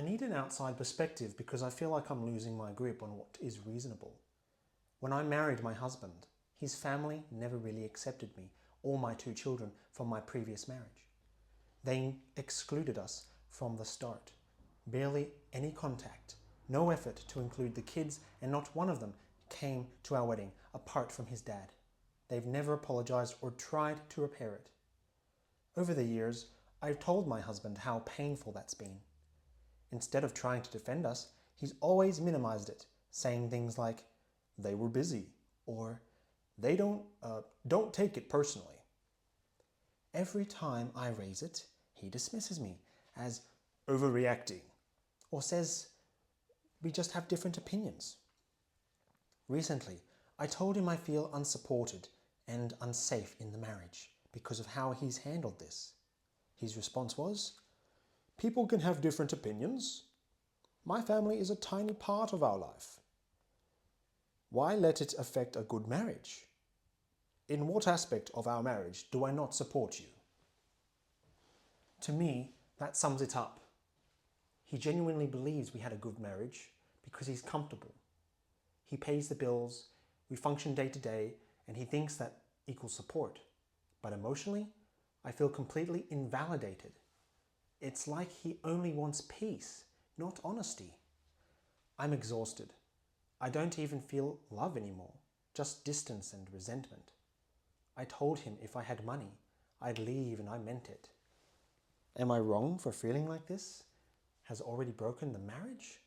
I need an outside perspective because I feel like I'm losing my grip on what is reasonable. When I married my husband, his family never really accepted me or my 2 children from my previous marriage. They excluded us from the start. Barely any contact, no effort to include the kids, and not one of them came to our wedding apart from his dad. They've never apologized or tried to repair it. Over the years, I've told my husband how painful that's been. Instead of trying to defend us, he's always minimized it, saying things like, "They were busy," or "They don't take it personally." Every time I raise it, he dismisses me as overreacting, or says we just have different opinions. Recently, I told him I feel unsupported and unsafe in the marriage because of how he's handled this. His response was, "People can have different opinions. My family is a tiny part of our life. Why let it affect a good marriage? In what aspect of our marriage do I not support you?" To me, that sums it up. He genuinely believes we had a good marriage because he's comfortable. He pays the bills, we function day to day, and he thinks that equals support. But emotionally, I feel completely invalidated. It's like he only wants peace, not honesty. I'm exhausted. I don't even feel love anymore, just distance and resentment. I told him if I had money, I'd leave, and I meant it. Am I wrong for feeling like this has already broken the marriage?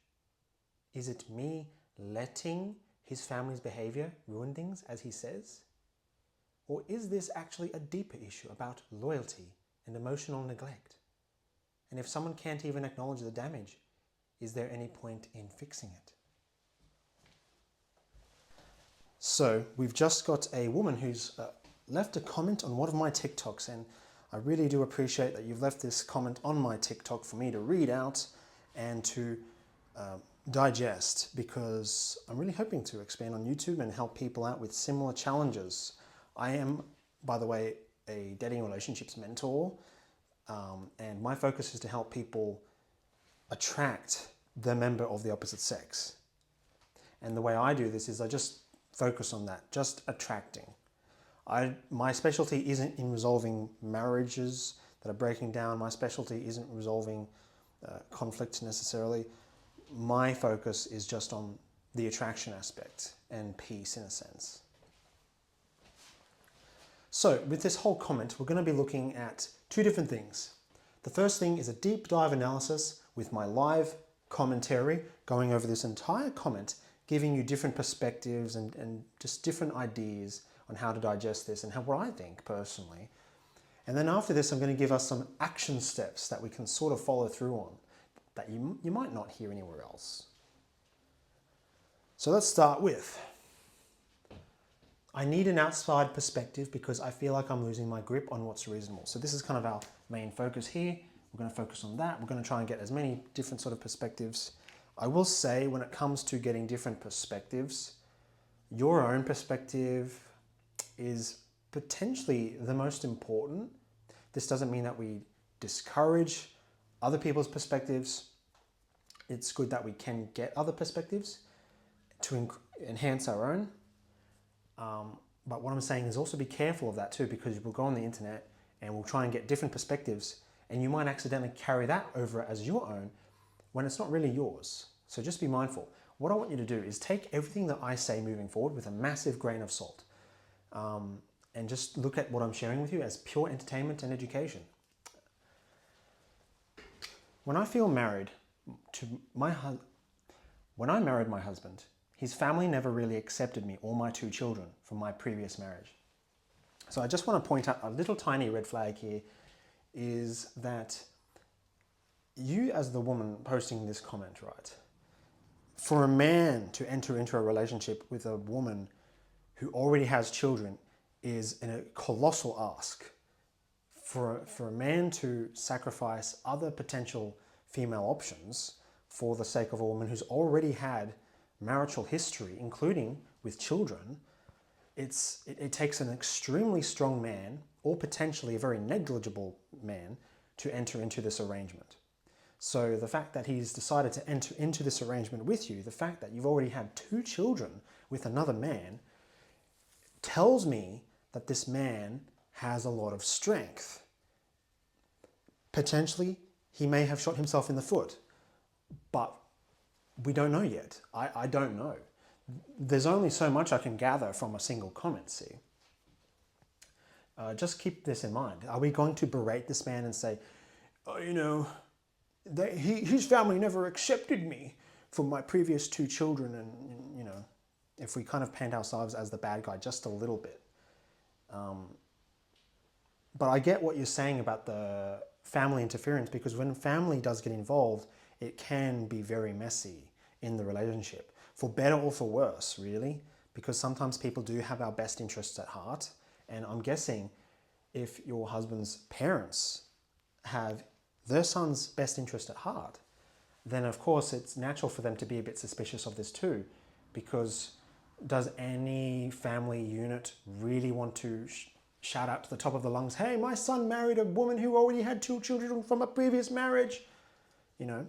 Is it me letting his family's behavior ruin things, as he says? Or is this actually a deeper issue about loyalty and emotional neglect? And if someone can't even acknowledge the damage, is there any point in fixing it? So we've just got a woman who's left a comment on one of my TikToks, and I really do appreciate that you've left this comment on my TikTok for me to read out and to digest, because I'm really hoping to expand on YouTube and help people out with similar challenges. I am, by the way, a dating and relationships mentor, and my focus is to help people attract the member of the opposite sex. And the way I do this is I just focus on that, just attracting. My specialty isn't in resolving marriages that are breaking down. My specialty isn't resolving conflict necessarily. My focus is just on the attraction aspect and peace, in a sense. So with this whole comment, we're going to be looking at 2 different things. The first thing is a deep dive analysis with my live commentary, going over this entire comment, giving you different perspectives and just different ideas on how to digest this and what I think personally. And then after this, I'm going to give us some action steps that we can sort of follow through on that you might not hear anywhere else. So let's start with, I need an outside perspective because I feel like I'm losing my grip on what's reasonable. So this is kind of our main focus here. We're going to focus on that. We're going to try and get as many different sort of perspectives. I will say, when it comes to getting different perspectives, your own perspective is potentially the most important. This doesn't mean that we discourage other people's perspectives. It's good that we can get other perspectives to enhance our own. But what I'm saying is also be careful of that too, because we'll go on the internet and we'll try and get different perspectives, and you might accidentally carry that over as your own when it's not really yours. So just be mindful. What I want you to do is take everything that I say moving forward with a massive grain of salt, and just look at what I'm sharing with you as pure entertainment and education. When I married my husband, his family never really accepted me or my 2 children from my previous marriage. So I just want to point out a little tiny red flag here, is that you, as the woman posting this comment, right? For a man to enter into a relationship with a woman who already has children is a colossal ask. For a man to sacrifice other potential female options for the sake of a woman who's already had marital history, including with children, it takes an extremely strong man, or potentially a very negligible man, to enter into this arrangement. So the fact that he's decided to enter into this arrangement with you, the fact that you've already had 2 children with another man, tells me that this man has a lot of strength. Potentially, he may have shot himself in the foot, but we don't know yet. I don't know. There's only so much I can gather from a single comment, see? Just keep this in mind. Are we going to berate this man and say, oh, you know, his family never accepted me for my previous 2 children, and, you know, if we kind of paint ourselves as the bad guy just a little bit. But I get what you're saying about the family interference, because when family does get involved, it can be very messy in the relationship, for better or for worse, really, because sometimes people do have our best interests at heart. And I'm guessing if your husband's parents have their son's best interest at heart, then of course it's natural for them to be a bit suspicious of this too, because does any family unit really want to shout out to the top of the lungs, hey, my son married a woman who already had 2 children from a previous marriage? You know.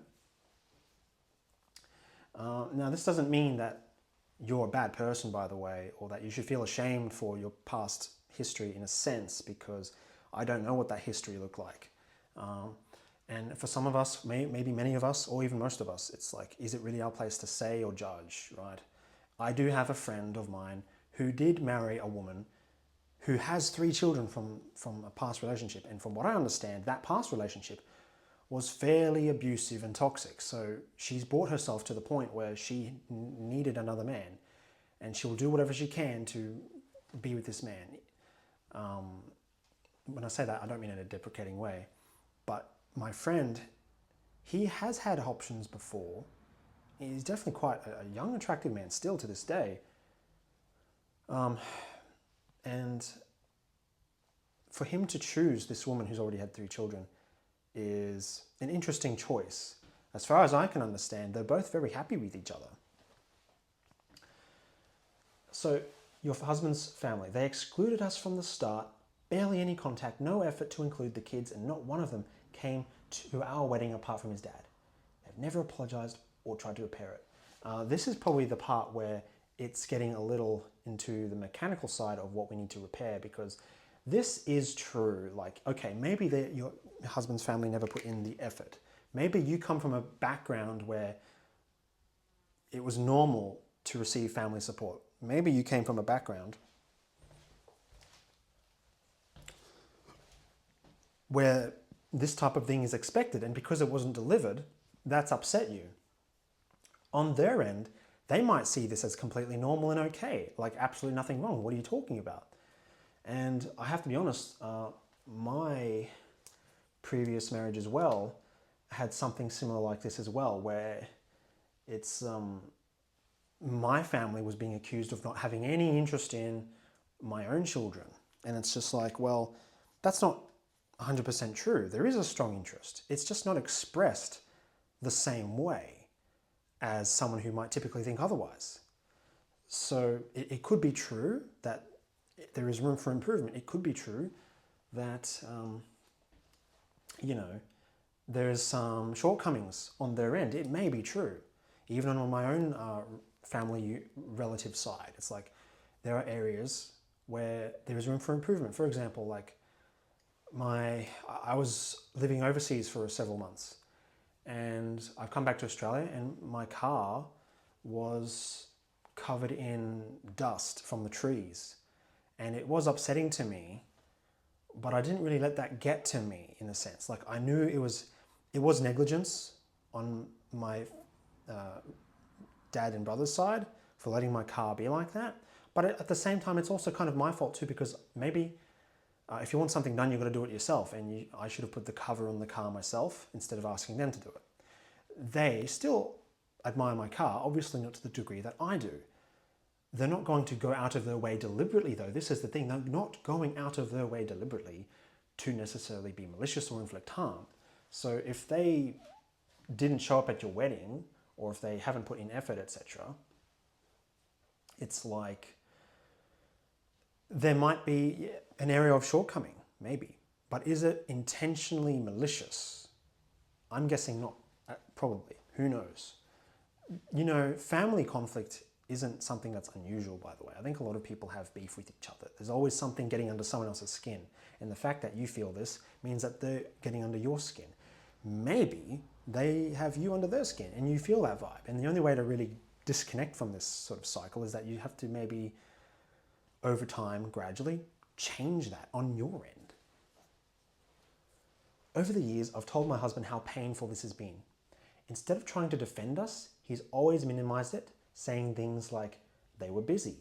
Now, this doesn't mean that you're a bad person, by the way, or that you should feel ashamed for your past history in a sense, because I don't know what that history looked like. And for some of us, maybe many of us, or even most of us, it's like, is it really our place to say or judge, right? I do have a friend of mine who did marry a woman who has 3 children from a past relationship. And from what I understand, that past relationship was fairly abusive and toxic. So she's brought herself to the point where she needed another man, and she'll do whatever she can to be with this man. When I say that, I don't mean in a deprecating way, but my friend, he has had options before. He's definitely quite a young, attractive man still to this day. And for him to choose this woman who's already had 3 children is an interesting choice. As far as I can understand, they're both very happy with each other. So your husband's family, they excluded us from the start, barely any contact, no effort to include the kids, and not one of them came to our wedding apart from his dad. They've never apologized or tried to repair it. This is probably the part where it's getting a little into the mechanical side of what we need to repair, because this is true. Like, okay, maybe your husband's family never put in the effort. Maybe you come from a background where it was normal to receive family support. Maybe you came from a background where this type of thing is expected, and because it wasn't delivered, that's upset you. On their end, they might see this as completely normal and okay, like absolutely nothing wrong. What are you talking about? And I have to be honest, my previous marriage as well had something similar like this as well, where it's my family was being accused of not having any interest in my own children. And it's just like, well, that's not 100% true. There is a strong interest. It's just not expressed the same way as someone who might typically think otherwise. So it could be true that there is room for improvement. It could be true that, there's some shortcomings on their end. It may be true. Even on my own family relative side, it's like there are areas where there is room for improvement. For example, like I was living overseas for several months, and I've come back to Australia, and my car was covered in dust from the trees, and it was upsetting to me, but I didn't really let that get to me in a sense. Like, I knew it was negligence on my dad and brother's side for letting my car be like that. But at the same time, it's also kind of my fault too, because maybe if you want something done, you've got to do it yourself. And I should have put the cover on the car myself instead of asking them to do it. They still admire my car, obviously not to the degree that I do. They're not going to go out of their way deliberately, though. This is the thing. They're not going out of their way deliberately to necessarily be malicious or inflict harm. So if they didn't show up at your wedding, or if they haven't put in effort, etc., it's like there might be an area of shortcoming, maybe. But is it intentionally malicious? I'm guessing not. Probably. Who knows? Family conflict isn't something that's unusual, by the way. I think a lot of people have beef with each other. There's always something getting under someone else's skin. And the fact that you feel this means that they're getting under your skin. Maybe they have you under their skin and you feel that vibe. And the only way to really disconnect from this sort of cycle is that you have to maybe, over time, gradually change that on your end. Over the years, I've told my husband how painful this has been. Instead of trying to defend us, he's always minimized it, saying things like, they were busy,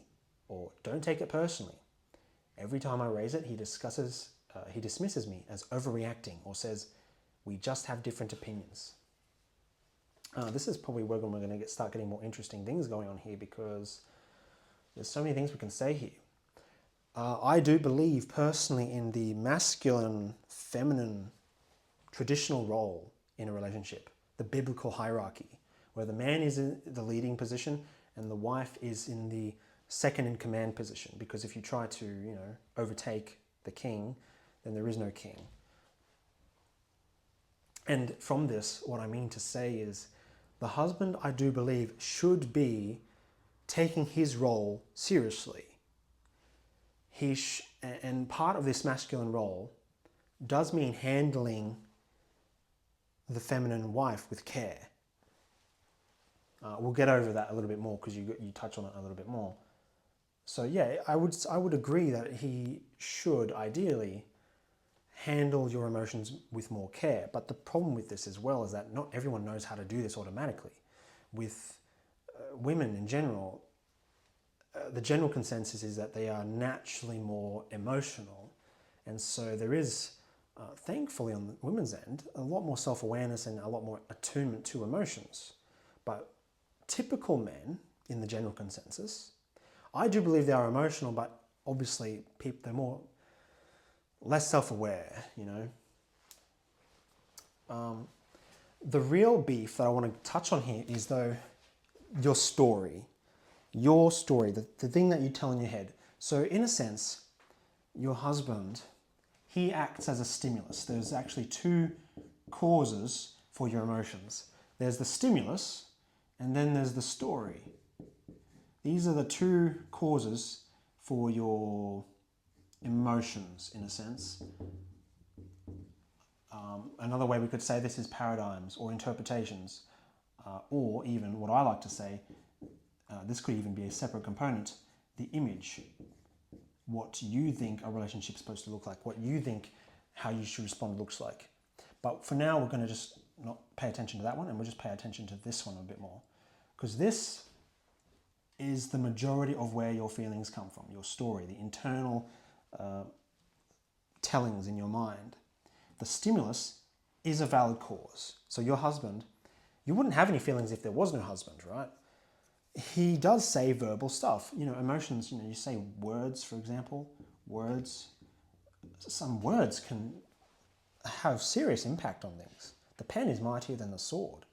or don't take it personally. Every time I raise it, he dismisses me as overreacting, or says, we just have different opinions. This is probably where we're going to start getting more interesting things going on here, because there's so many things we can say here. I do believe personally in the masculine, feminine, traditional role in a relationship, the biblical hierarchy, where the man is in the leading position and the wife is in the second in command position. Because if you try to, overtake the king, then there is no king. And from this, what I mean to say is, the husband, I do believe, should be taking his role seriously. And part of this masculine role does mean handling the feminine wife with care. We'll get over that a little bit more because you touch on it a little bit more. So yeah, I would agree that he should ideally handle your emotions with more care. But the problem with this as well is that not everyone knows how to do this automatically. With women in general, the general consensus is that they are naturally more emotional. And so there is, thankfully on the women's end, a lot more self-awareness and a lot more attunement to emotions. But typical men, in the general consensus, I do believe they are emotional, but obviously they're less self-aware, The real beef that I want to touch on here is, though, your story, the thing that you tell in your head. So in a sense, your husband, he acts as a stimulus. There's actually two causes for your emotions. There's the stimulus, and then there's the story. These are the two causes for your emotions, in a sense. Another way we could say this is paradigms or interpretations, or even what I like to say, this could even be a separate component, the image. What you think a relationship is supposed to look like, what you think how you should respond looks like. But for now, we're going to just not pay attention to that one, and we'll just pay attention to this one a bit more. Because this is the majority of where your feelings come from, your story, the internal tellings in your mind. The stimulus is a valid cause. So your husband, you wouldn't have any feelings if there was no husband, right? He does say verbal stuff. Emotions, you say words, for example. Some words can have serious impact on things. The pen is mightier than the sword.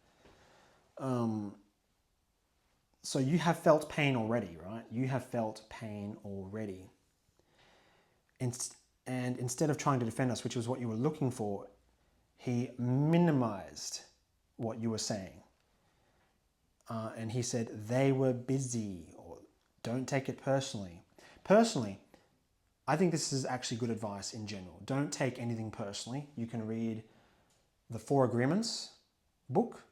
So you have felt pain already, right? You have felt pain already. And instead of trying to defend us, which was what you were looking for, he minimized what you were saying. And he said, they were busy, or don't take it personally. Personally, I think this is actually good advice in general. Don't take anything personally. You can read the 4 Agreements book,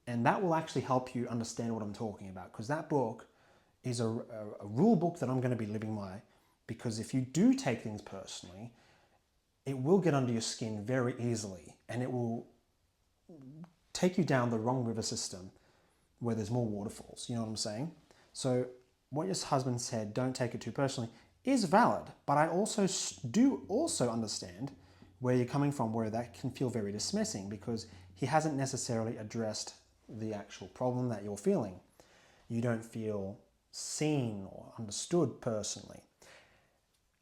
and that will actually help you understand what I'm talking about, because that book is a rule book that I'm going to be living by, because if you do take things personally, it will get under your skin very easily, and it will take you down the wrong river system where there's more waterfalls. You know what I'm saying? So what your husband said, don't take it too personally, is valid, but I do also understand where you're coming from, where that can feel very dismissing, because he hasn't necessarily addressed the actual problem that you're feeling. You don't feel seen or understood personally.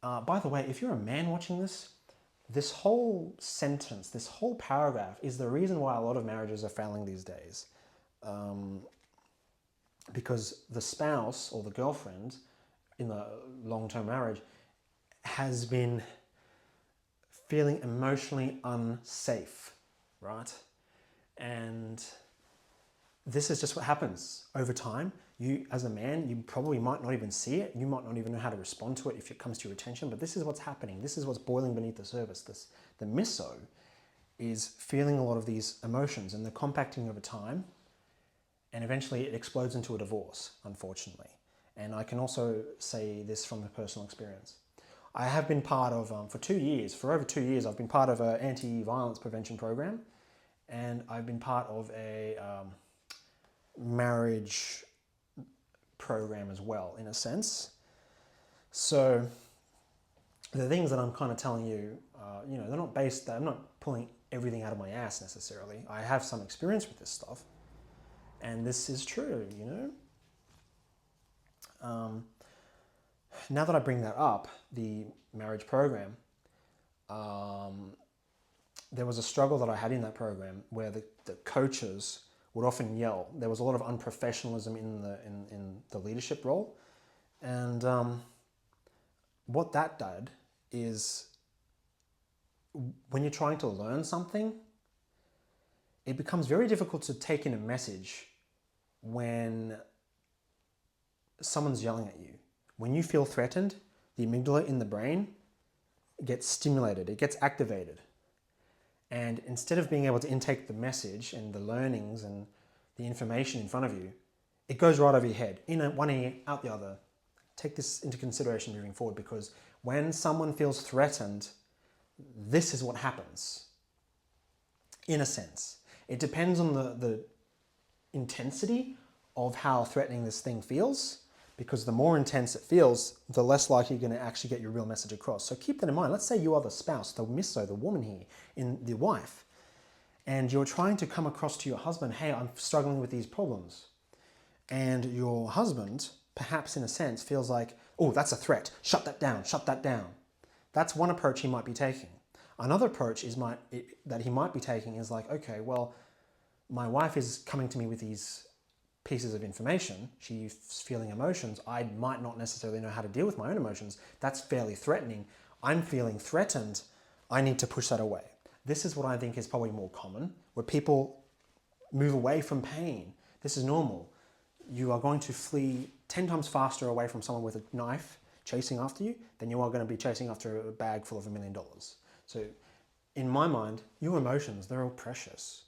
By the way, if you're a man watching this whole sentence, this whole paragraph is the reason why a lot of marriages are failing these days. Because the spouse or the girlfriend in the long-term marriage has been feeling emotionally unsafe, right? And this is just what happens over time. You, as a man, you probably might not even see it. You might not even know how to respond to it if it comes to your attention, but this is what's happening. This is what's boiling beneath the surface. The miso is feeling a lot of these emotions, and they're compacting over time, and eventually it explodes into a divorce, unfortunately. And I can also say this from personal experience. I have been part of, for over 2 years, I've been part of an anti-violence prevention program, and I've been part of a marriage program as well, in a sense. So the things that I'm kind of telling you, they're not based, I'm not pulling everything out of my ass necessarily. I have some experience with this stuff, and this is true, Now that I bring that up, the marriage program, there was a struggle that I had in that program where the coaches would often yell. There was a lot of unprofessionalism in the leadership role. And what that did is, when you're trying to learn something, it becomes very difficult to take in a message when someone's yelling at you. When you feel threatened, the amygdala in the brain gets stimulated, it gets activated. And instead of being able to intake the message and the learnings and the information in front of you, it goes right over your head, in one ear, out the other. Take this into consideration moving forward, because when someone feels threatened, this is what happens, in a sense. It depends on the intensity of how threatening this thing feels, because the more intense it feels, the less likely you're going to actually get your real message across. So keep that in mind. Let's say you are the spouse, the misso, the woman here, the wife, and you're trying to come across to your husband, hey, I'm struggling with these problems. And your husband, perhaps in a sense, feels like, oh, that's a threat. Shut that down, shut that down. That's one approach he might be taking. Another approach that he might be taking is like, okay, well, my wife is coming to me with these pieces of information. She's feeling emotions. I might not necessarily know how to deal with my own emotions. That's fairly threatening. I'm feeling threatened. I need to push that away. This is what I think is probably more common, where people move away from pain. This is normal. You are going to flee 10 times faster away from someone with a knife chasing after you than you are going to be chasing after a bag full of $1 million. So in my mind, your emotions, they're all precious.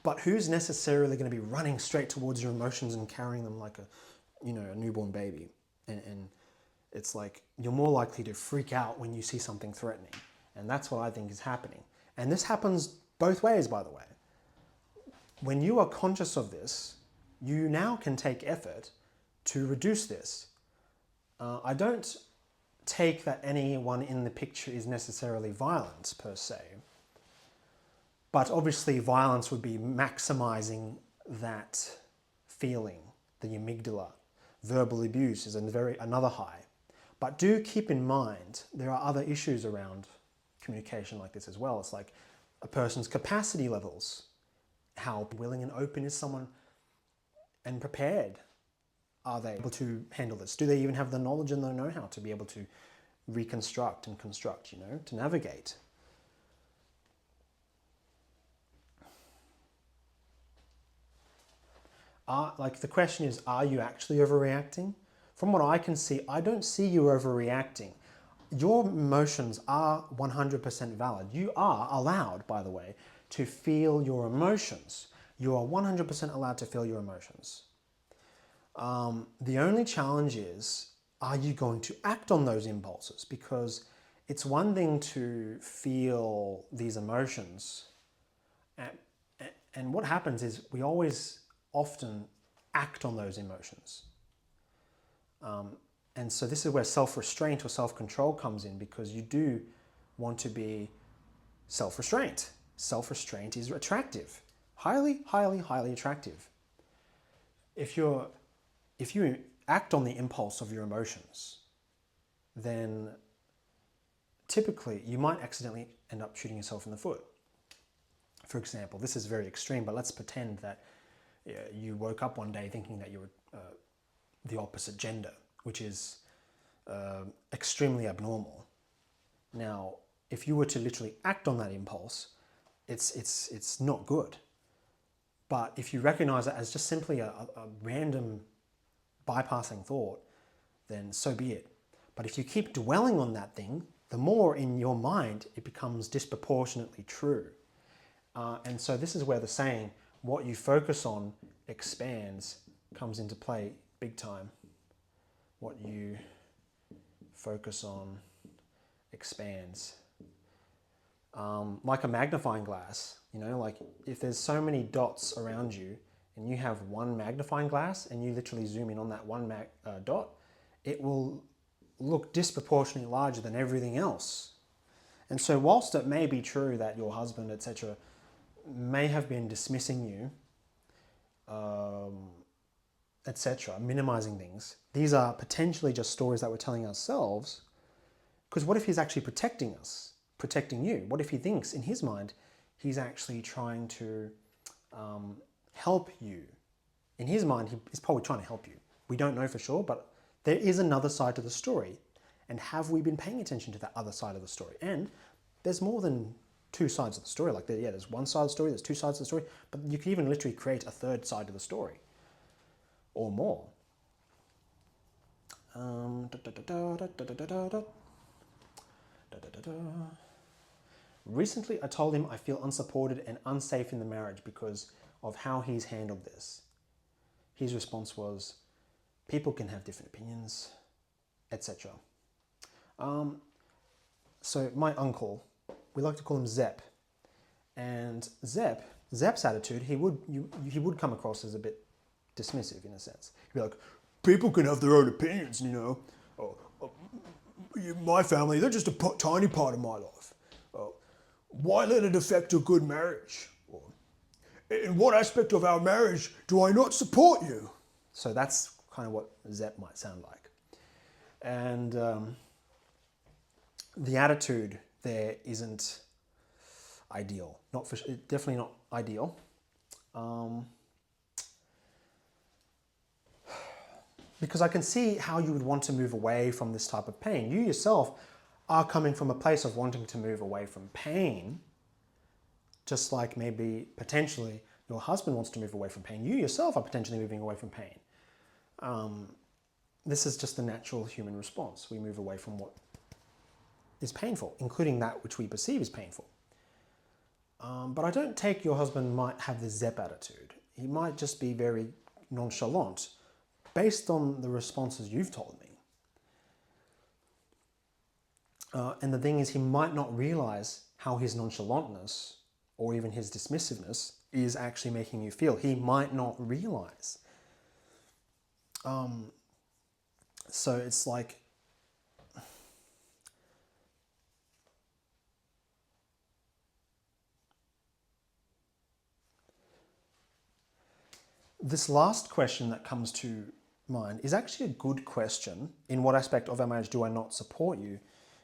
But who's necessarily going to be running straight towards your emotions and carrying them like a newborn baby? And it's like, you're more likely to freak out when you see something threatening. And that's what I think is happening. And this happens both ways, by the way. When you are conscious of this, you now can take effort to reduce this. I don't take that anyone in the picture is necessarily violent per se. But obviously violence would be maximizing that feeling, the amygdala. Verbal abuse is another high. But do keep in mind, there are other issues around communication like this as well. It's like a person's capacity levels. How willing and open is someone, and prepared are they able to handle this? Do they even have the knowledge and the know-how to be able to reconstruct and construct, to navigate? Like the question is, are you actually overreacting? From what I can see, I don't see you overreacting. Your emotions are 100% valid. You are allowed, by the way, to feel your emotions. You are 100% allowed to feel your emotions. The only challenge is, are you going to act on those impulses? Because it's one thing to feel these emotions, and what happens is we always often act on those emotions. And so this is where self-restraint or self-control comes in, because you do want to be self-restraint. Self-restraint is attractive, highly, highly, highly attractive. If you act on the impulse of your emotions, then typically you might accidentally end up shooting yourself in the foot. For example, this is very extreme, but let's pretend that you woke up one day thinking that you were the opposite gender, which is extremely abnormal. Now, if you were to literally act on that impulse, it's not good. But if you recognize it as just simply a random bypassing thought, then so be it. But if you keep dwelling on that thing, the more in your mind it becomes disproportionately true. And so this is where the saying, what you focus on expands, comes into play big time. What you focus on expands. Like a magnifying glass, like if there's so many dots around you and you have one magnifying glass and you literally zoom in on that one dot, it will look disproportionately larger than everything else. And so whilst it may be true that your husband, etc., may have been dismissing you, etc., minimizing things, these are potentially just stories that we're telling ourselves. Because what if he's actually protecting us, protecting you? What if he thinks in his mind he's actually trying to help you? In his mind, he's probably trying to help you. We don't know for sure, but there is another side to the story. And have we been paying attention to that other side of the story? And there's more than two sides of the story. Like, there's one side of the story, there's two sides of the story, but you can even literally create a third side of the story or more. Recently, I told him I feel unsupported and unsafe in the marriage because of how he's handled this. His response was, people can have different opinions, etc. So my uncle, we like to call him Zep. And Zep's attitude, he would come across as a bit dismissive in a sense. He'd be like, people can have their own opinions, my family, they're just a tiny part of my life. Why let it affect a good marriage? Or, in what aspect of our marriage do I not support you? So that's kind of what Zep might sound like. And the attitude there isn't ideal. Definitely not ideal. Because I can see how you would want to move away from this type of pain. You yourself are coming from a place of wanting to move away from pain, just like maybe potentially your husband wants to move away from pain. You yourself are potentially moving away from pain. This is just the natural human response. We move away from what is painful, including that which we perceive as painful. But I don't take your husband might have this Zep attitude. He might just be very nonchalant based on the responses you've told me. And the thing is, he might not realize how his nonchalantness or even his dismissiveness is actually making you feel. He might not realize. So it's like, this last question that comes to mind is actually a good question. In what aspect of our marriage do I not support you?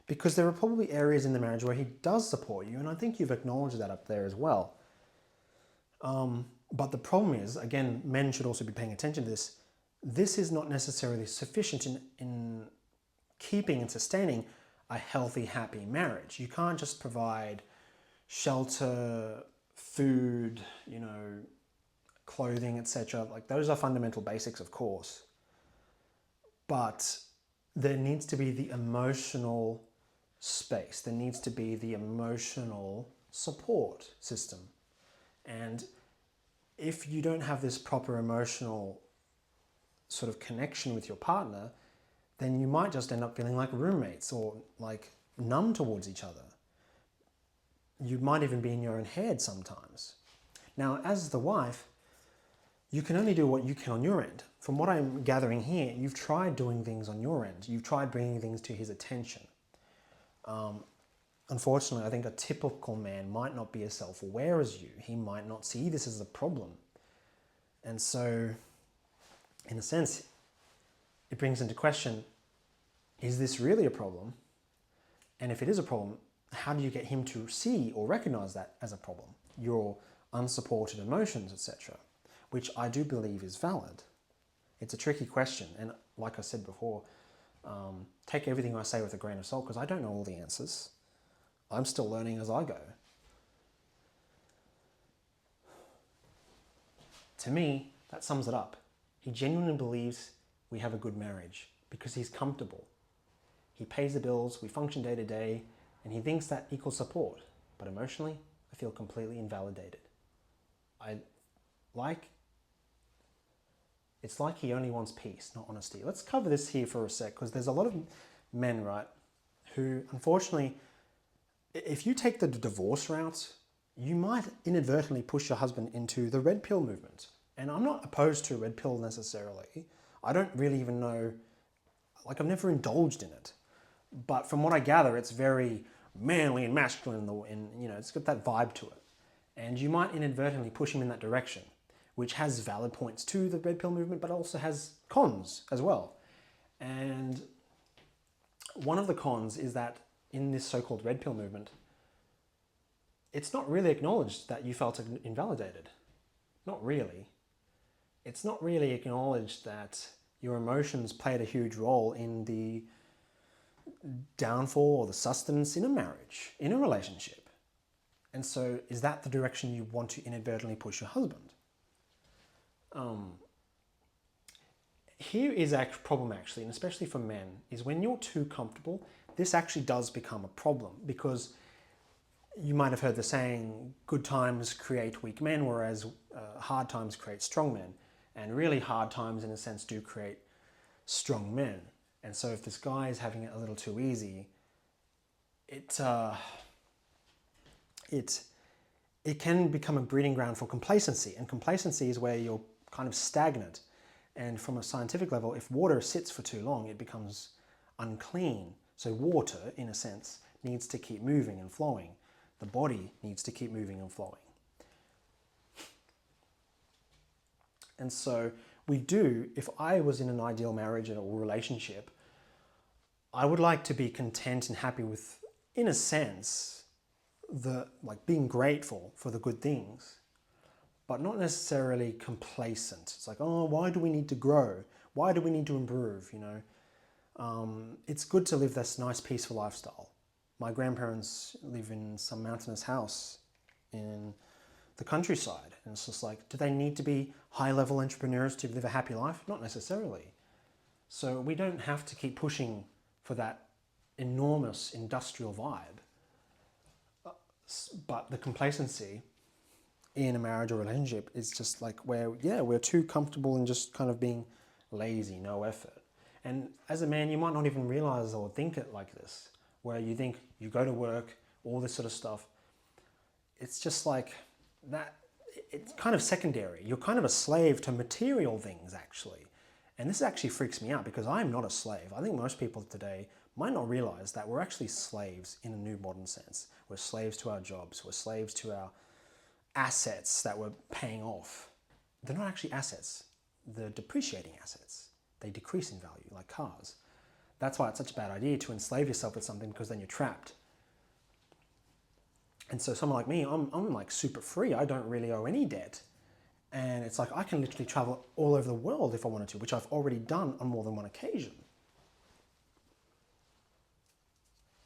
Because there are probably areas in the marriage where he does support you, and I think you've acknowledged that up there as well. But the problem is, again, men should also be paying attention to this. This is not necessarily sufficient in keeping and sustaining a healthy, happy marriage. You can't just provide shelter, food, clothing, etc. Like, those are fundamental basics, of course. But there needs to be the emotional space. There needs to be the emotional support system. And if you don't have this proper emotional sort of connection with your partner, then you might just end up feeling like roommates or like numb towards each other. You might even be in your own head sometimes. Now, as the wife, you can only do what you can on your end. From what I'm gathering here, you've tried doing things on your end. You've tried bringing things to his attention. Unfortunately, I think a typical man might not be as self-aware as you. He might not see this as a problem. And so, in a sense, it brings into question, is this really a problem? And if it is a problem, how do you get him to see or recognize that as a problem? Your unsupported emotions, etc., which I do believe is valid. It's a tricky question. And like I said before, take everything I say with a grain of salt because I don't know all the answers. I'm still learning as I go. To me, that sums it up. He genuinely believes we have a good marriage because he's comfortable. He pays the bills, we function day to day, and he thinks that equals support. But emotionally, I feel completely invalidated. It's like he only wants peace, not honesty. Let's cover this here for a sec, because there's a lot of men, right, who unfortunately, if you take the divorce route, you might inadvertently push your husband into the red pill movement. And I'm not opposed to red pill necessarily. I don't really even know, I've never indulged in it. But from what I gather, it's very manly and masculine, and it's got that vibe to it. And you might inadvertently push him in that direction, which has valid points to the red pill movement, but also has cons as well. And one of the cons is that in this so-called red pill movement, it's not really acknowledged that you felt invalidated. Not really. It's not really acknowledged that your emotions played a huge role in the downfall or the sustenance in a marriage, in a relationship. And so is that the direction you want to inadvertently push your husband? Here is a problem actually, and especially for men, is when you're too comfortable, this actually does become a problem, because you might have heard the saying, good times create weak men, whereas hard times create strong men. And really hard times, in a sense, do create strong men. And so if this guy is having it a little too easy, it can become a breeding ground for complacency. And complacency is where you're kind of stagnant. And from a scientific level, if water sits for too long, it becomes unclean. So water, in a sense, needs to keep moving and flowing. The body needs to keep moving and flowing. And so if I was in an ideal marriage or relationship, I would like to be content and happy with, in a sense, being grateful for the good things, but not necessarily complacent. It's like, oh, why do we need to grow? Why do we need to improve? It's good to live this nice, peaceful lifestyle. My grandparents live in some mountainous house in the countryside. And it's just like, do they need to be high-level entrepreneurs to live a happy life? Not necessarily. So we don't have to keep pushing for that enormous industrial vibe. But the complacency in a marriage or relationship is just like we're too comfortable in just kind of being lazy, no effort. And as a man, you might not even realize or think it like this, where you think you go to work, all this sort of stuff. It's just like that. It's kind of secondary. You're kind of a slave to material things, actually. And this actually freaks me out, because I'm not a slave. I think most people today might not realize that we're actually slaves in a new modern sense. We're slaves to our jobs. We're slaves to our assets that we're paying off. They're not actually assets. They're depreciating assets. They decrease in value, like cars. That's why it's such a bad idea to enslave yourself with something, because then you're trapped. And so someone like me, I'm like super free. I don't really owe any debt. And it's like I can literally travel all over the world if I wanted to, which I've already done on more than one occasion.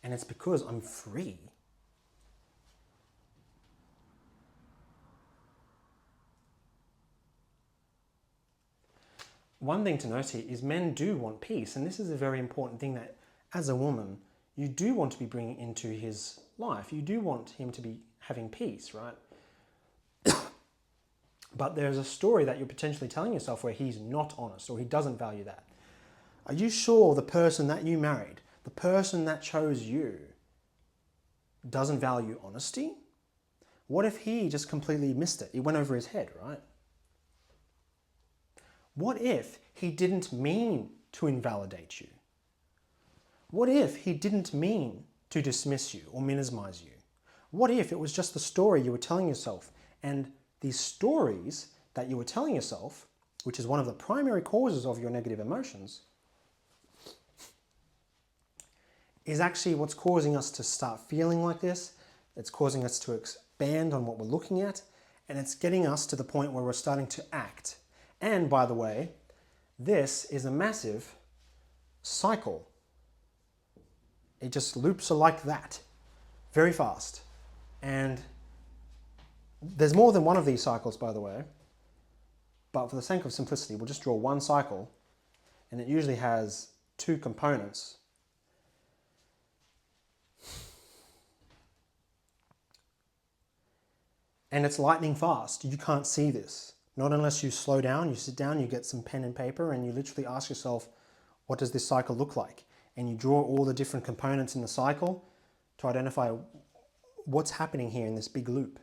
And it's because I'm free. One thing to note here is men do want peace. And this is a very important thing that, as a woman, you do want to be bringing into his life. You do want him to be having peace, right? But there's a story that you're potentially telling yourself where he's not honest, or he doesn't value that. Are you sure the person that you married, the person that chose you, doesn't value honesty? What if he just completely missed it? It went over his head, right? What if he didn't mean to invalidate you? What if he didn't mean to dismiss you or minimize you? What if it was just the story you were telling yourself, and these stories that you were telling yourself, which is one of the primary causes of your negative emotions, is actually what's causing us to start feeling like this. It's causing us to expand on what we're looking at, and it's getting us to the point where we're starting to act. And by the way, this is a massive cycle. It just loops like that very fast. And there's more than one of these cycles, by the way, but for the sake of simplicity, we'll just draw one cycle, and it usually has two components. And it's lightning fast. You can't see this. Not unless you slow down, you sit down, you get some pen and paper, and you literally ask yourself, what does this cycle look like? And you draw all the different components in the cycle to identify what's happening here in this big loop.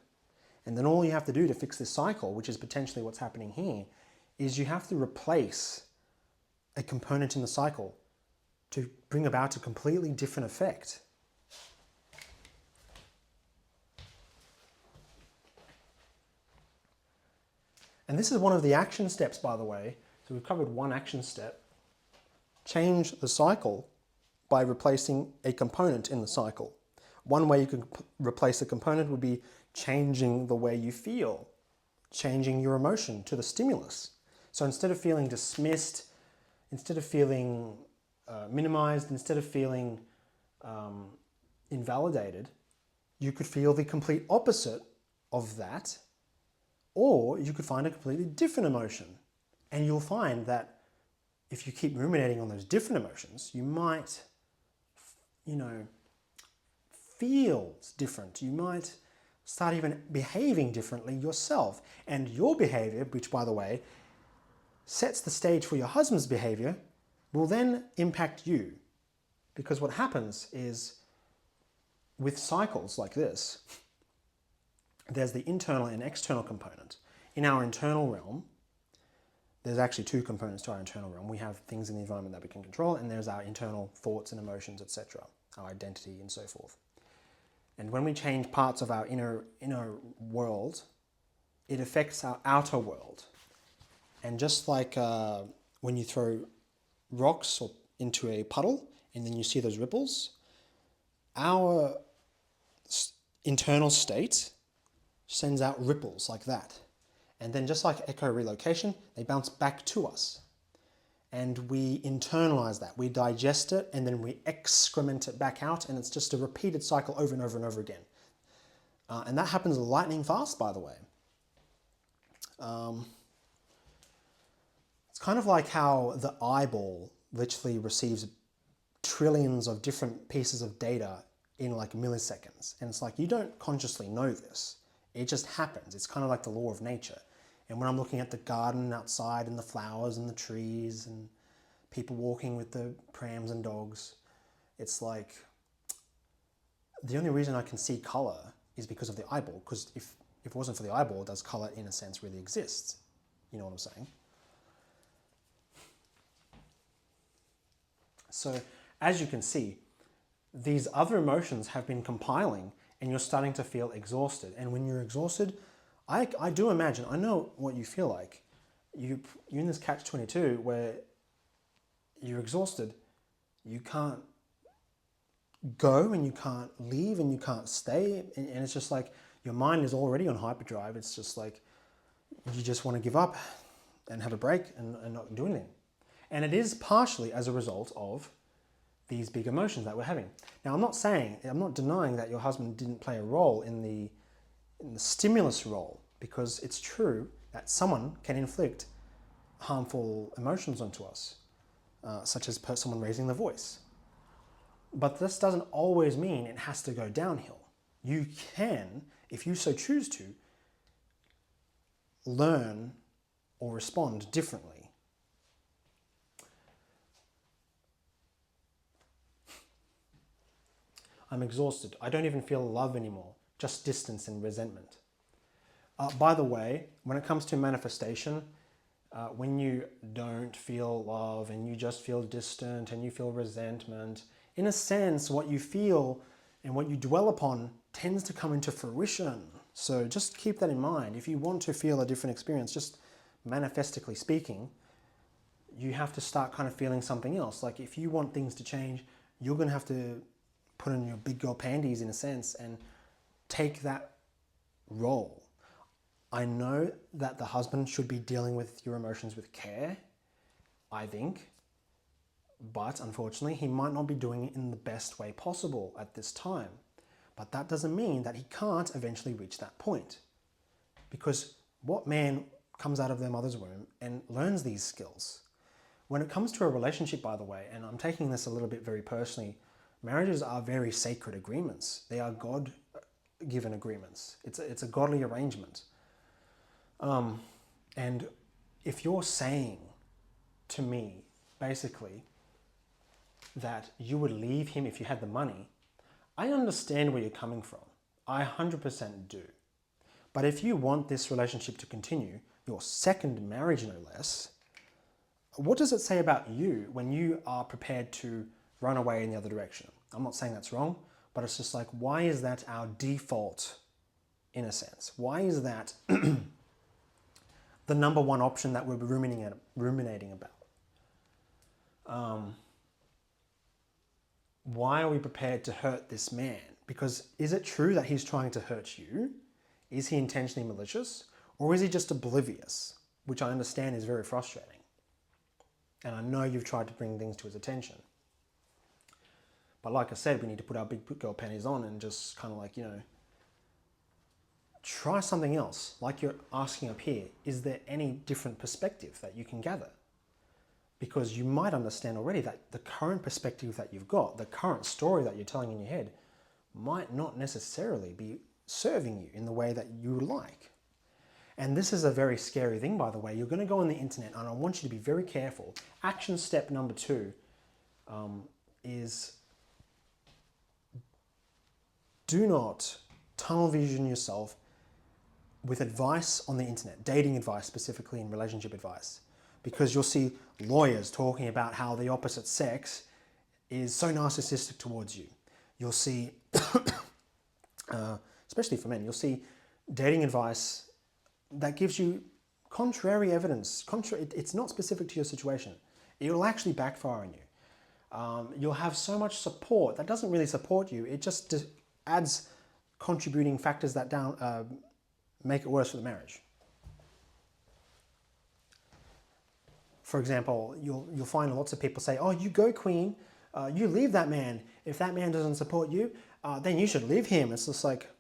And then all you have to do to fix this cycle, which is potentially what's happening here, is you have to replace a component in the cycle to bring about a completely different effect. And this is one of the action steps, by the way. So we've covered one action step. Change the cycle by replacing a component in the cycle. One way you can replace a component would be changing the way you feel, changing your emotion to the stimulus. So instead of feeling dismissed, instead of feeling minimized, instead of feeling invalidated, you could feel the complete opposite of that, or you could find a completely different emotion. And you'll find that if you keep ruminating on those different emotions, you might, feel different. You might start even behaving differently yourself. And your behavior, which by the way, sets the stage for your husband's behavior, will then impact you. Because what happens is, with cycles like this, there's the internal and external component. In our internal realm, there's actually two components to our internal realm. We have things in the environment that we can control, and there's our internal thoughts and emotions, etc., our identity and so forth. And when we change parts of our inner world, it affects our outer world. And just like when you throw rocks into a puddle and then you see those ripples, our internal state sends out ripples like that. And then just like echo-relocation, they bounce back to us. And we internalize that. We digest it and then we excrement it back out, and it's just a repeated cycle over and over and over again. And that happens lightning fast, by the way. It's kind of like how the eyeball literally receives trillions of different pieces of data in like milliseconds. And it's like, you don't consciously know this. It just happens. It's kind of like the law of nature. And when I'm looking at the garden outside and the flowers and the trees and people walking with the prams and dogs, it's like the only reason I can see color is because of the eyeball. Because if it wasn't for the eyeball, does color in a sense really exist? You know what I'm saying? So as you can see, these other emotions have been compiling and you're starting to feel exhausted. And when you're exhausted, I do imagine, I know what you feel like. You're in this catch-22 where you're exhausted. You can't go and you can't leave and you can't stay. And it's just like your mind is already on hyperdrive. It's just like you just want to give up and have a break and not do anything. And it is partially as a result of these big emotions that we're having. Now, I'm not denying that your husband didn't play a role in the stimulus role, because it's true that someone can inflict harmful emotions onto us, such as someone raising the voice. But this doesn't always mean it has to go downhill. You can, if you so choose to, learn or respond differently. I'm exhausted. I don't even feel love anymore, just distance and resentment. By the way, when it comes to manifestation, when you don't feel love and you just feel distant and you feel resentment, in a sense, what you feel and what you dwell upon tends to come into fruition. So just keep that in mind. If you want to feel a different experience, just manifestically speaking, you have to start kind of feeling something else. Like if you want things to change, you're going to have to put on your big girl panties in a sense and take that role. I know that the husband should be dealing with your emotions with care, I think, but unfortunately he might not be doing it in the best way possible at this time. But that doesn't mean that he can't eventually reach that point. Because what man comes out of their mother's womb and learns these skills? When it comes to a relationship, by the way, and I'm taking this a little bit very personally, marriages are very sacred agreements. They are God-given agreements. It's a godly arrangement. And if you're saying to me, basically, that you would leave him if you had the money, I understand where you're coming from. I 100% do. But if you want this relationship to continue, your second marriage no less, what does it say about you when you are prepared to run away in the other direction? I'm not saying that's wrong, but it's just like, why is that our default in a sense? Why is that the number one option that we're ruminating about? Why are we prepared to hurt this man? Because is it true that he's trying to hurt you? Is he intentionally malicious? Or is he just oblivious? Which I understand is very frustrating. And I know you've tried to bring things to his attention. But like I said, we need to put our big girl panties on and just kind of like, try something else. Like you're asking up here, is there any different perspective that you can gather? Because you might understand already that the current perspective that you've got, the current story that you're telling in your head, might not necessarily be serving you in the way that you would like. And this is a very scary thing, by the way. You're going to go on the internet, and I want you to be very careful. Action step number 2 is do not tunnel vision yourself with advice on the internet, dating advice specifically and relationship advice. Because you'll see lawyers talking about how the opposite sex is so narcissistic towards you. You'll see, especially for men, you'll see dating advice that gives you contrary evidence. It's not specific to your situation. It will actually backfire on you. You'll have so much support that doesn't really support you. It just adds contributing factors that make it worse for the marriage. For example, you'll find lots of people say, oh, you go queen, you leave that man. If that man doesn't support you, then you should leave him. It's just like,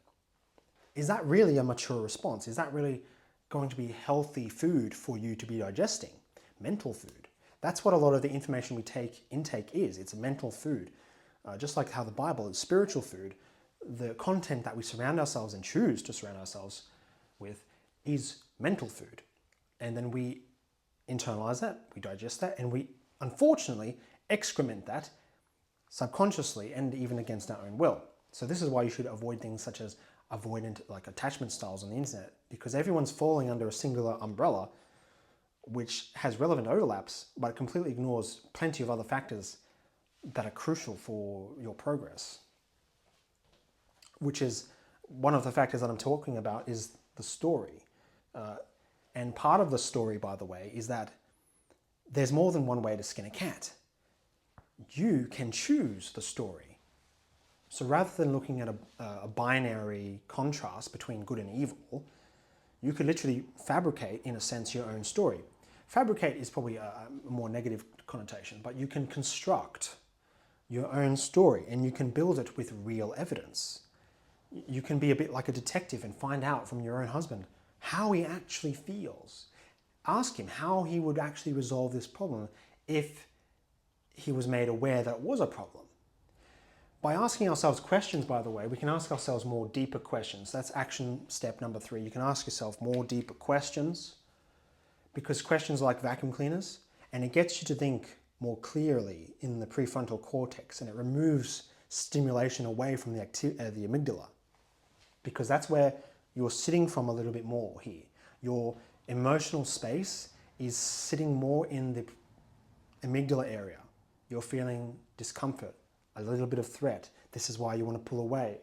is that really a mature response? Is that really going to be healthy food for you to be digesting? Mental food. That's what a lot of the information we intake is. It's mental food. Just like how the Bible is spiritual food, the content that we surround ourselves and choose to surround ourselves with is mental food. And then we internalize that, we digest that, and we unfortunately excrement that subconsciously and even against our own will. So this is why you should avoid things such as avoidant like attachment styles on the internet, because everyone's falling under a singular umbrella which has relevant overlaps, but it completely ignores plenty of other factors that are crucial for your progress. Which is one of the factors that I'm talking about is the story. And part of the story, by the way, is that there's more than one way to skin a cat. You can choose the story. So rather than looking at a binary contrast between good and evil, you could literally fabricate, in a sense, your own story. Fabricate is probably a more negative connotation, but you can construct your own story and you can build it with real evidence. You can be a bit like a detective and find out from your own husband how he actually feels. Ask him how he would actually resolve this problem if he was made aware that it was a problem. By asking ourselves questions, by the way, we can ask ourselves more deeper questions. That's action step number 3. You can ask yourself more deeper questions, because questions are like vacuum cleaners, and it gets you to think more clearly in the prefrontal cortex, and it removes stimulation away from the amygdala, because that's where you're sitting from a little bit more here. Your emotional space is sitting more in the amygdala area. You're feeling discomfort, a little bit of threat. This is why you want to pull away.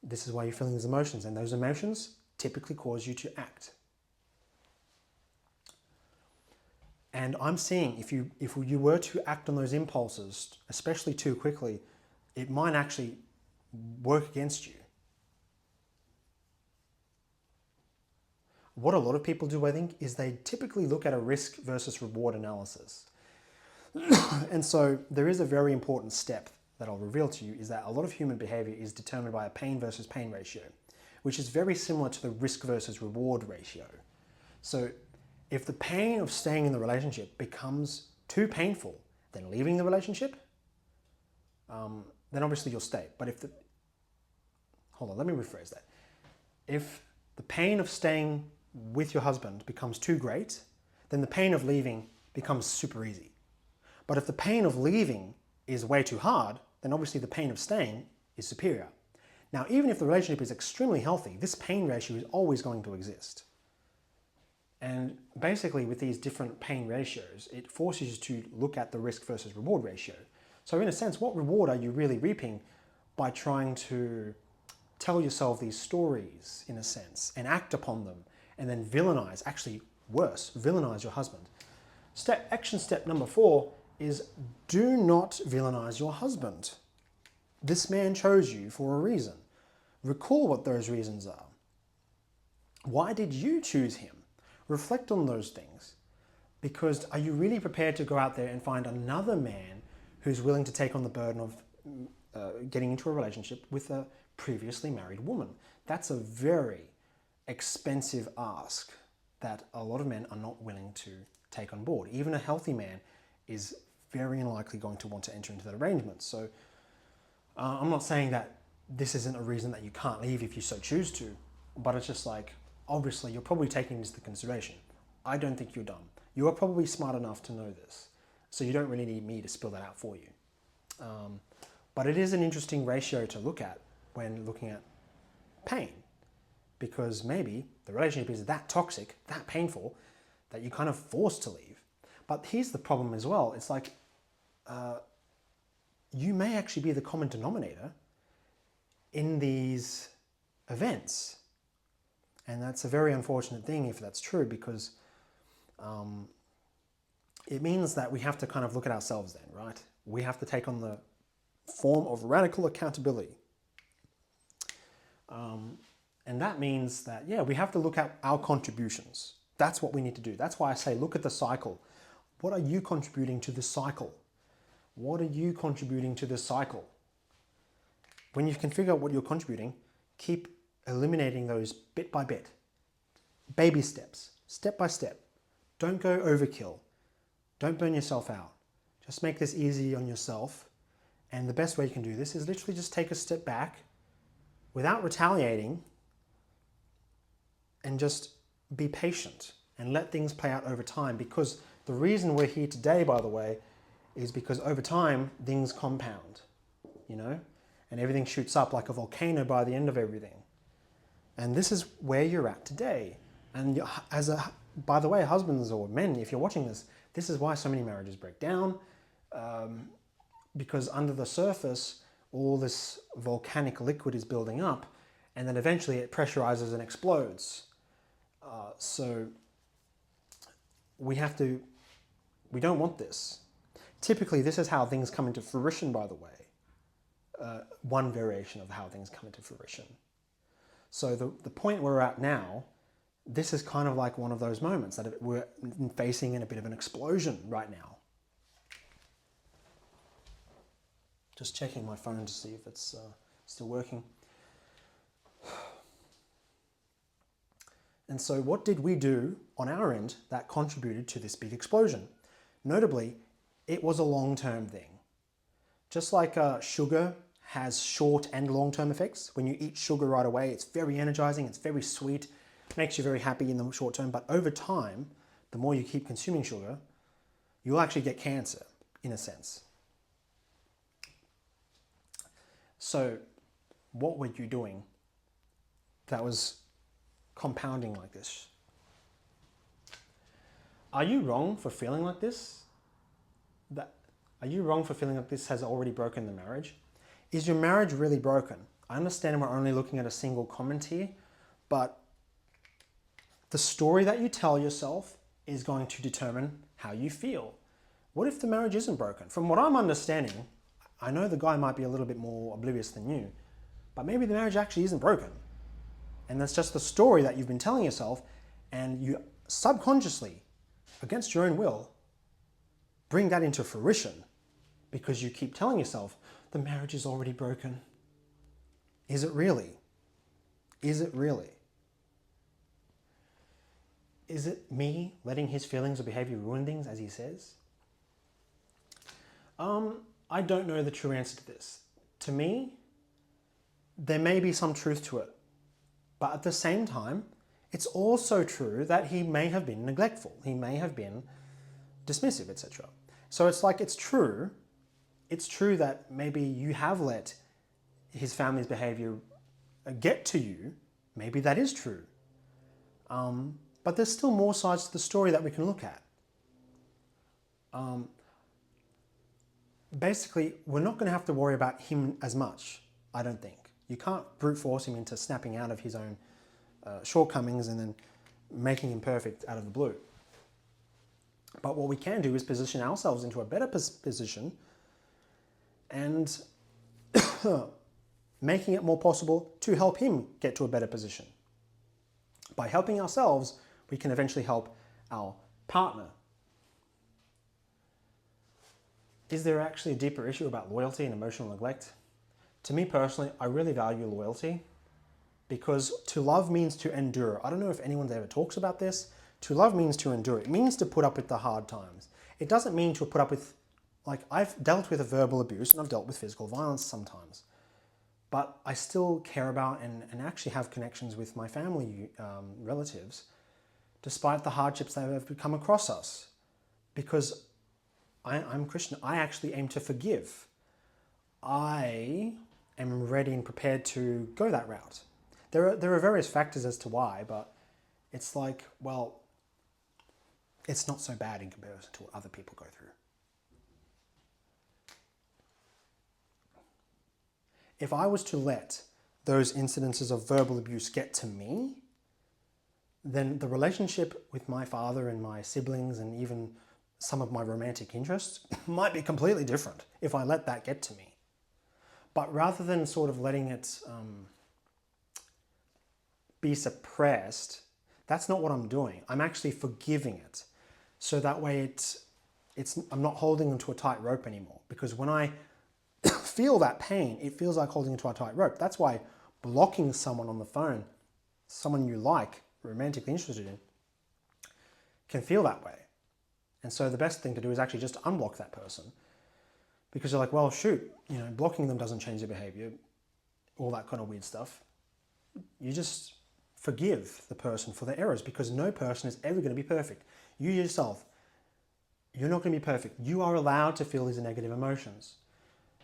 This is why you're feeling these emotions, and those emotions typically cause you to act. And I'm seeing if you were to act on those impulses, especially too quickly, it might actually work against you. What a lot of people do, I think, is they typically look at a risk versus reward analysis. And so there is a very important step that I'll reveal to you is that a lot of human behavior is determined by a pain versus pain ratio, which is very similar to the risk versus reward ratio. So if the pain of staying in the relationship becomes too painful, then leaving the relationship, then obviously you'll stay. But if hold on, let me rephrase that. If the pain of staying with your husband becomes too great, then the pain of leaving becomes super easy. But if the pain of leaving is way too hard, then obviously the pain of staying is superior. Now, even if the relationship is extremely healthy, this pain ratio is always going to exist. And basically with these different pain ratios, it forces you to look at the risk versus reward ratio. So in a sense, what reward are you really reaping by trying to tell yourself these stories, in a sense, and act upon them, and then villainize, actually worse, villainize your husband? Action step number 4 is do not villainize your husband. This man chose you for a reason. Recall what those reasons are. Why did you choose him? Reflect on those things. Because are you really prepared to go out there and find another man who's willing to take on the burden of getting into a relationship with a previously married woman? That's a very expensive ask that a lot of men are not willing to take on board. Even a healthy man is very unlikely going to want to enter into that arrangement. So I'm not saying that this isn't a reason that you can't leave if you so choose to, but it's just like, obviously you're probably taking this into consideration. I don't think you're dumb. You are probably smart enough to know this, so you don't really need me to spill that out for you. But it is an interesting ratio to look at when looking at pain, because maybe the relationship is that toxic, that painful, that you're kind of forced to leave. But here's the problem as well. It's like, you may actually be the common denominator in these events. And that's a very unfortunate thing if that's true, because it means that we have to kind of look at ourselves then, right? We have to take on the form of radical accountability. And that means that, yeah, we have to look at our contributions. That's what we need to do. That's why I say look at the cycle. What are you contributing to this cycle? What are you contributing to this cycle? When you can figure out what you're contributing, keep eliminating those bit by bit. Baby steps, step by step. Don't go overkill. Don't burn yourself out. Just make this easy on yourself. And the best way you can do this is literally just take a step back without retaliating and just be patient and let things play out over time. Because the reason we're here today, by the way, is because over time, things compound, you know, and everything shoots up like a volcano by the end of everything. And this is where you're at today. And by the way, husbands or men, if you're watching this, this is why so many marriages break down, because under the surface, all this volcanic liquid is building up, and then eventually it pressurizes and explodes. So we don't want this. Typically, this is how things come into fruition, by the way. One variation of how things come into fruition. So the point we're at now, this is kind of like one of those moments that we're facing in a bit of an explosion right now. Just checking my phone to see if it's still working. And so what did we do on our end that contributed to this big explosion? Notably, it was a long-term thing. Just like sugar has short and long-term effects. When you eat sugar right away, it's very energizing, it's very sweet, makes you very happy in the short term, but over time, the more you keep consuming sugar, you'll actually get cancer, in a sense. So what were you doing that was compounding like this? Are you wrong for feeling like this? Are you wrong for feeling like this has already broken the marriage? Is your marriage really broken? I understand we're only looking at a single comment here, but the story that you tell yourself is going to determine how you feel. What if the marriage isn't broken? From what I'm understanding, I know the guy might be a little bit more oblivious than you, but maybe the marriage actually isn't broken. And that's just the story that you've been telling yourself, and you subconsciously, against your own will, bring that into fruition because you keep telling yourself the marriage is already broken. Is it really? Is it really? Is it me letting his feelings or behavior ruin things, as he says? I don't know the true answer to this. To me, there may be some truth to it. But at the same time, it's also true that he may have been neglectful. He may have been dismissive, etc. So it's like, it's true. It's true that maybe you have let his family's behavior get to you. Maybe that is true. But there's still more sides to the story that we can look at. Basically, we're not going to have to worry about him as much, I don't think. You can't brute force him into snapping out of his own shortcomings and then making him perfect out of the blue. But what we can do is position ourselves into a better position and making it more possible to help him get to a better position. By helping ourselves, we can eventually help our partner. Is there actually a deeper issue about loyalty and emotional neglect? To me personally, I really value loyalty because to love means to endure. I don't know if anyone ever talks about this. To love means to endure. It means to put up with the hard times. It doesn't mean to put up with, like, I've dealt with verbal abuse and I've dealt with physical violence sometimes. But I still care about and actually have connections with my family relatives, despite the hardships that have come across us. Because I'm Christian, I actually aim to forgive. I am ready and prepared to go that route. There are various factors as to why, but it's like, well, it's not so bad in comparison to what other people go through. If I was to let those incidences of verbal abuse get to me, then the relationship with my father and my siblings and even some of my romantic interests might be completely different if I let that get to me. But rather than sort of letting it be suppressed, that's not what I'm doing. I'm actually forgiving it. So that way I'm not holding onto a tight rope anymore. Because when I feel that pain, it feels like holding onto a tight rope. That's why blocking someone on the phone, someone you like, romantically interested in, can feel that way. And so the best thing to do is actually just unblock that person. Because you're like, well, shoot, blocking them doesn't change their behavior, all that kind of weird stuff. You just forgive the person for their errors because no person is ever going to be perfect. You yourself, you're not going to be perfect. You are allowed to feel these negative emotions.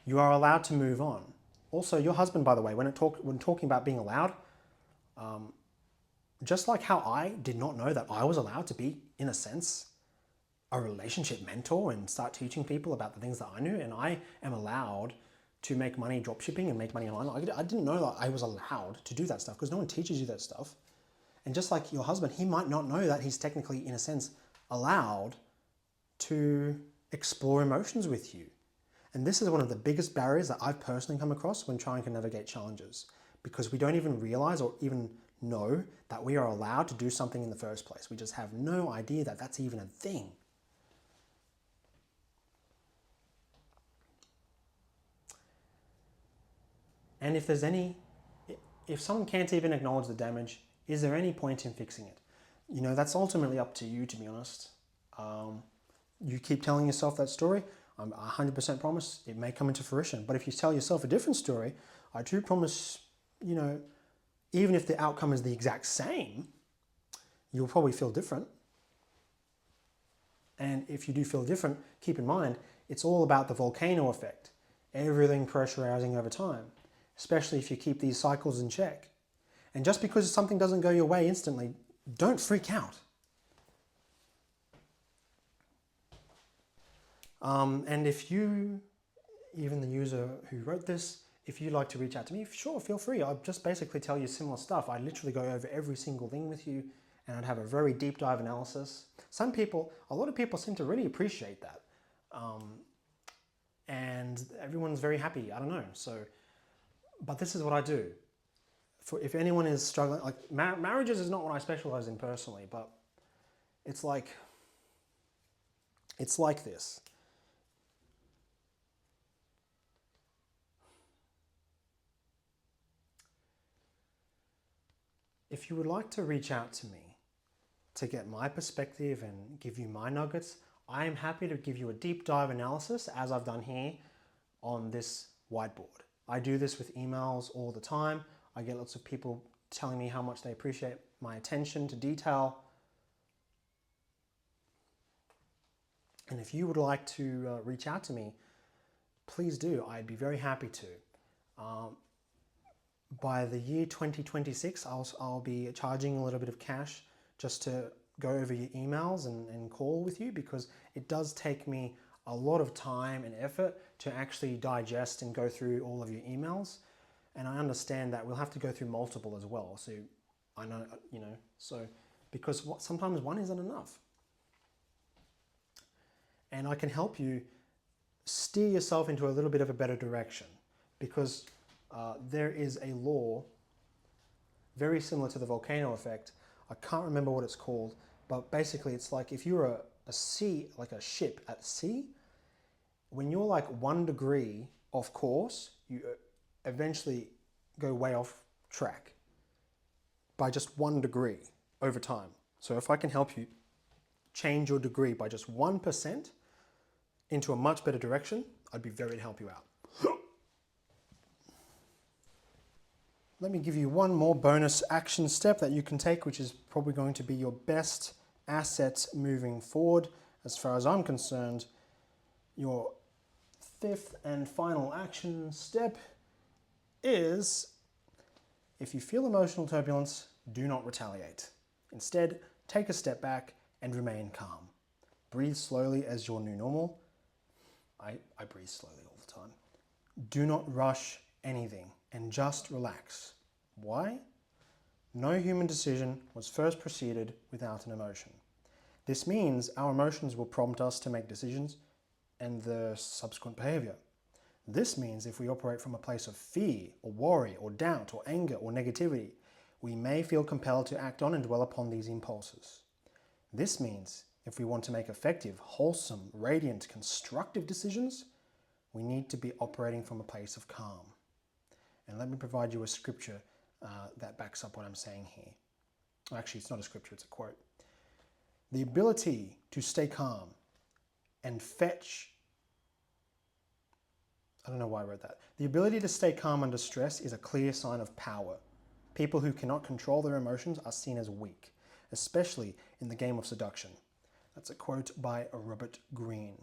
You are allowed to move on. Also, your husband, by the way, when talking about being allowed, just like how I did not know that I was allowed to be, in a sense, a relationship mentor and start teaching people about the things that I knew, and I am allowed to make money dropshipping and make money online. I didn't know that I was allowed to do that stuff because no one teaches you that stuff. And just like your husband, he might not know that he's technically, in a sense, allowed to explore emotions with you. And this is one of the biggest barriers that I've personally come across when trying to navigate challenges, because we don't even realize or even know that we are allowed to do something in the first place. We just have no idea that that's even a thing. And if someone can't even acknowledge the damage, is there any point in fixing it? That's ultimately up to you, to be honest. You keep telling yourself that story, I'm 100% promise it may come into fruition. But if you tell yourself a different story, I do promise, even if the outcome is the exact same, you'll probably feel different. And if you do feel different, keep in mind, it's all about the volcano effect. Everything pressurizing over time, especially if you keep these cycles in check. And just because something doesn't go your way instantly, don't freak out. And if you, even the user who wrote this, if you'd like to reach out to me, sure, feel free. I'll just basically tell you similar stuff. I literally go over every single thing with you and I'd have a very deep dive analysis. A lot of people seem to really appreciate that. And everyone's very happy, I don't know. But this is what I do. If anyone is struggling, like marriages is not what I specialize in personally, but it's like this. if you would like to reach out to me to get my perspective and give you my nuggets, I am happy to give you a deep dive analysis as I've done here on this whiteboard. I do this with emails all the time. I get lots of people telling me how much they appreciate my attention to detail. And if you would like to reach out to me, please do. I'd be very happy to. By the year 2026, I'll be charging a little bit of cash just to go over your emails and call with you, because it does take me a lot of time and effort to actually digest and go through all of your emails. And I understand that we'll have to go through multiple as well. So I know, because sometimes one isn't enough. And I can help you steer yourself into a little bit of a better direction, because there is a law very similar to the volcano effect. I can't remember what it's called, but basically it's like if you're a ship at sea, when you're like 1 degree off course, you eventually go way off track by just 1 degree over time. So if I can help you change your degree by just 1% into a much better direction, I'd be very to help you out. Let me give you one more bonus action step that you can take, which is probably going to be your best asset moving forward. As far as I'm concerned, your 5th and final action step is, if you feel emotional turbulence, do not retaliate. Instead, take a step back and remain calm. Breathe slowly as your new normal. I breathe slowly all the time. Do not rush anything and just relax. Why? No human decision was first preceded without an emotion. This means our emotions will prompt us to make decisions and the subsequent behavior. This means if we operate from a place of fear or worry or doubt or anger or negativity, we may feel compelled to act on and dwell upon these impulses. This means if we want to make effective, wholesome, radiant, constructive decisions, we need to be operating from a place of calm. And let me provide you a scripture that backs up what I'm saying here. Actually, it's not a scripture, it's a quote. The ability to stay calm and fetch... I don't know why I wrote that. The ability to stay calm under stress is a clear sign of power. People who cannot control their emotions are seen as weak, especially in the game of seduction. That's a quote by Robert Greene.